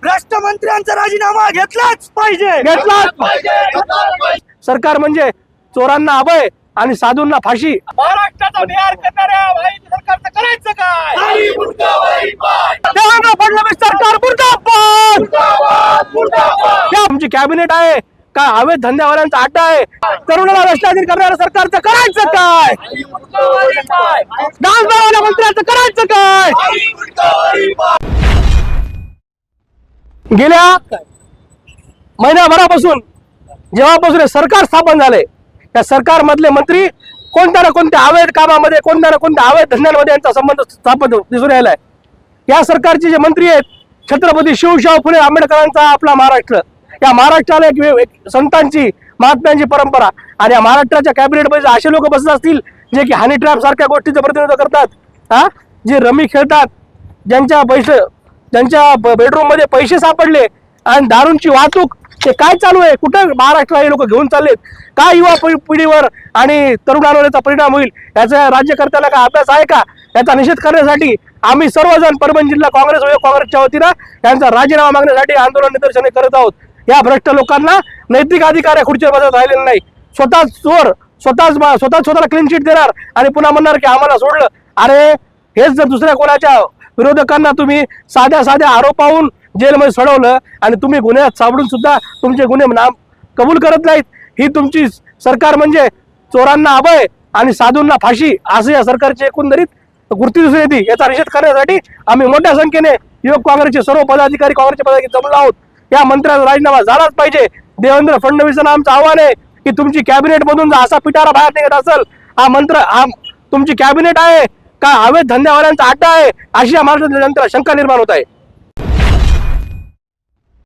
भ्रष्ट मंत्र्यांचा राजीनामा घेतलाच पाहिजे। सरकार म्हणजे चोरांना अभय आणि साधूंना फाशी। महाराष्ट्राचा बिहार करणाऱ्या सरकारचं करायचं काय? देवेंद्र फडणवीस सरकार मुर्दाबाद। आमची कॅबिनेट आहे का अवैध धंद्यावाल्यांचा अड्डा आहे? तरुणाला भ्रष्टाचार करणाऱ्या सरकारचं करायचं काय? डान्सवाल्या मंत्र्यांचं करायचं काय? गेल्या महिन्याभरापासून जेव्हापासून हे सरकार स्थापन झाले त्या सरकारमधले मंत्री कोणत्या ना कोणत्या अवैध कामामध्ये, कोणत्या ना कोणत्या अवैध धंद्यांमध्ये यांचा संबंध स्थापन दिसून राहिलाय। या सरकारचे जे मंत्री आहेत, छत्रपती शिवशाहू फुले आंबेडकरांचा आपला महाराष्ट्र, या महाराष्ट्राला एक संतांची, महात्म्यांची परंपरा, आणि या महाराष्ट्राच्या कॅबिनेटमध्ये असे लोक बसत असतील जे की हनी ट्रॅप सारख्या गोष्टीचं प्रतिनिधित्व करतात, जे रमी खेळतात, ज्यांच्या बेडरूम मध्ये पैसे सापडले आणि दारूंची वाहतूक, ते काय चालू आहे? कुठं महाराष्ट्र हे लोक घेऊन चाललेत? काय युवा पिढीवर आणि तरुणांवर याचा परिणाम होईल याचा राज्यकर्त्याला काय अभ्यास आहे का? याचा निषेध करण्यासाठी आम्ही सर्वजण परभणी जिल्हा काँग्रेसच्या वतीनं यांचा राजीनामा मागण्यासाठी आंदोलन निदर्शने करत आहोत। या भ्रष्ट लोकांना नैतिक अधिकार या खुर्चीवर बसत राहिलेला नाही। स्वतःच चोर, स्वतःला क्लीन चिट देणार आणि पुन्हा म्हणणार की आम्हाला सोडलं। अरे हेच जर दुसऱ्या कोणाच्या विरोधकांना तुम्ही साध्या आरोपावून जेलमध्ये सोडवलं आणि तुम्ही गुन्ह्यात सापडून सुद्धा तुमचे गुन्हे कबूल करत नाहीत, ही तुमची सरकार म्हणजे चोरांना अभय आणि साधूंना फाशी असं या सरकारची एकंदरीत कृती दिसून येते। याचा निषेध करण्यासाठी आम्ही मोठ्या संख्येने युवक काँग्रेसचे सर्व पदाधिकारी, काँग्रेसचे पदाधिकारी जमलो आहोत। या मंत्र्याचा राजीनामा झालाच पाहिजे। देवेंद्र फडणवीसांना आमचं आव्हान आहे की तुमची कॅबिनेट मधून जर असा पिटारा बाहेर निघत असेल, तुमची कॅबिनेट आहे का अवैध धंद्यावाल्यांचा अड्डा आहे, अशी या महाराष्ट्रातील जनतेला शंका निर्माण होत आहे।